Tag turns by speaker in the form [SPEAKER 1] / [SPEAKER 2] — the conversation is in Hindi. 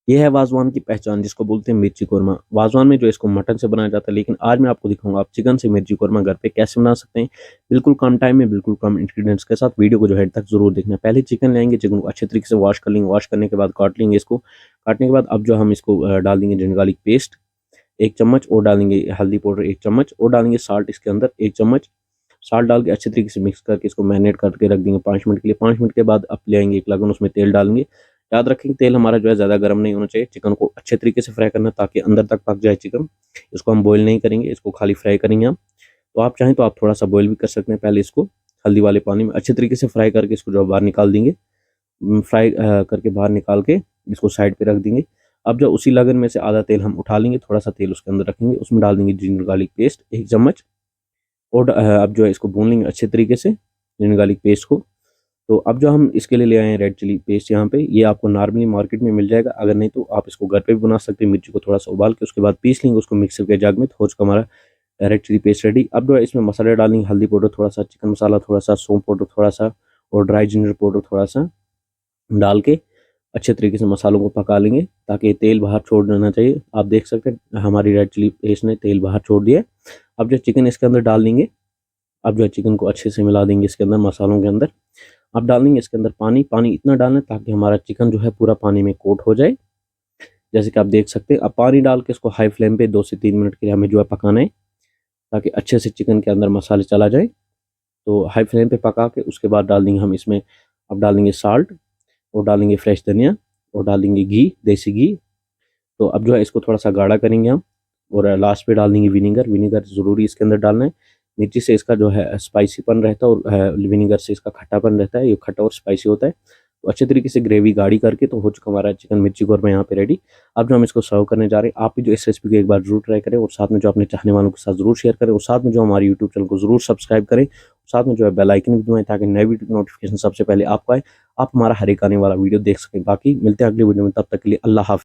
[SPEAKER 1] ये है वाज़वान की पहचान जिसको बोलते हैं मिर्ची कोरमा। वाज़वान में जो इसको मटन से बनाया जाता है, लेकिन आज मैं आपको दिखाऊँगा आप चिकन से मिर्ची कोरमा घर पे कैसे बना सकते हैं। बिल्कुल कम टाइम में, बिल्कुल कम इंग्रीडिएंट्स के साथ। वीडियो को जो है एंड तक ज़रूर देखना। पहले चिकन लेंगे, चिकन को अच्छे तरीके से वॉश कर लेंगे, वॉश करने के बाद काट लेंगे इसको। काटने के बाद अब जो हम इसको डाल देंगे जिंजर गार्लिक पेस्ट 1 चम्मच, और डालेंगे हल्दी पाउडर 1 चम्मच, और डालेंगे साल्ट इसके अंदर 1 चम्मच। साल्ट डाल के अच्छे तरीके से मिक्स करके इसको मैरिनेट करके रख देंगे 5 मिनट के लिए। 5 मिनट के बाद अब ले आएँगे एक लगन, उसमें तेल डालेंगे। याद रखें कि तेल हमारा जो है ज़्यादा गर्म नहीं होना चाहिए। चिकन को अच्छे तरीके से फ्राई करना है ताकि अंदर तक पक जाए चिकन। इसको हम बॉयल नहीं करेंगे, इसको खाली फ्राई करेंगे हम। तो आप चाहें तो आप थोड़ा-सा बॉयल भी कर सकते हैं। पहले इसको हल्दी वाले पानी में अच्छे तरीके से फ्राई करके इसको जो है बाहर निकाल देंगे। फ्राई करके बाहर निकाल के इसको साइड पे रख देंगे। अब जो उसी लगन में से आधा तेल हम उठा लेंगे, थोड़ा-सा तेल उसके अंदर रखेंगे, उसमें डाल देंगे जिंजर गार्लिक पेस्ट 1 चम्मच, और अब जो है इसको भून लेंगे अच्छे तरीके से जिंजर गार्लिक पेस्ट को। तो अब जो हम इसके लिए ले आए हैं रेड चिली पेस्ट यहाँ पे, ये आपको नॉर्मली मार्केट में मिल जाएगा। अगर नहीं तो आप इसको घर पे भी बना सकते हैं। मिर्ची को थोड़ा-सा उबाल के उसके बाद पीस लेंगे उसको मिक्सर के जग में, तो हो चुका हमारा रेड चिली पेस्ट रेडी। अब जो है इसमें मसाले डालेंगे, हल्दी पाउडर थोड़ा-सा, चिकन मसाला थोड़ा-सा, सौंफ पाउडर थोड़ा-सा, और ड्राई जिंजर पाउडर थोड़ा-सा डाल के अच्छे तरीके से मसालों को पका लेंगे ताकि तेल बाहर छोड़ देना चाहिए। आप देख सकते हैं हमारी रेड चिली पेस्ट ने तेल बाहर छोड़ दिया है। अब जो चिकन इसके अंदर डाल देंगे। अब जो है चिकन को अच्छे से मिला देंगे इसके अंदर मसालों के अंदर। अब डालेंगे इसके अंदर पानी। पानी इतना डालना है ताकि हमारा चिकन जो है पूरा पानी में कोट हो जाए, जैसे कि आप देख सकते हैं। अब पानी डाल के इसको हाई फ्लेम पे 2 से 3 मिनट के लिए हमें जो है पकाना है ताकि अच्छे से चिकन के अंदर मसाले चला जाए। तो हाई फ्लेम पे पका के उसके बाद डाल देंगे हम इसमें, अब डालेंगे साल्ट, और डालेंगे फ्रेश धनिया, और डालेंगे घी, देसी घी। तो अब जो है इसको थोड़ा-सा गाढ़ा करेंगे हम, और लास्ट पे डाल देंगे विनेगर। विनेगर ज़रूरी इसके अंदर डालना है। मिर्ची से इसका जो है स्पाइसीपन रहता है, और विनेगर से इसका खट्टापन रहता है। ये खट्टा और स्पाइसी होता है। तो अच्छे तरीके से ग्रेवी गाढ़ी करके तो हो चुका हमारा चिकन मिर्ची कौरमा यहाँ पे रेडी। अब जो हम इसको सर्व करने जा रहे हैं, आप भी जो इस रेसिपी को एक बार ज़रूर ट्राई करें, और साथ में जो अपने चाहने वालों के साथ ज़रूर शेयर करें, और साथ में जो हमारे यूट्यूब चैनल को ज़रूर सब्सक्राइब करें। साथ में जो है बेल आइकन भी दबाएँ ताकि नई वीडियो की नोटिफिकेशन सबसे पहले आपको आए, आप हमारा हर एक आने वाला वीडियो देख सकें। बाकी मिलते हैं अगली वीडियो में, तब तक के लिए अल्लाह हाफ़िज़।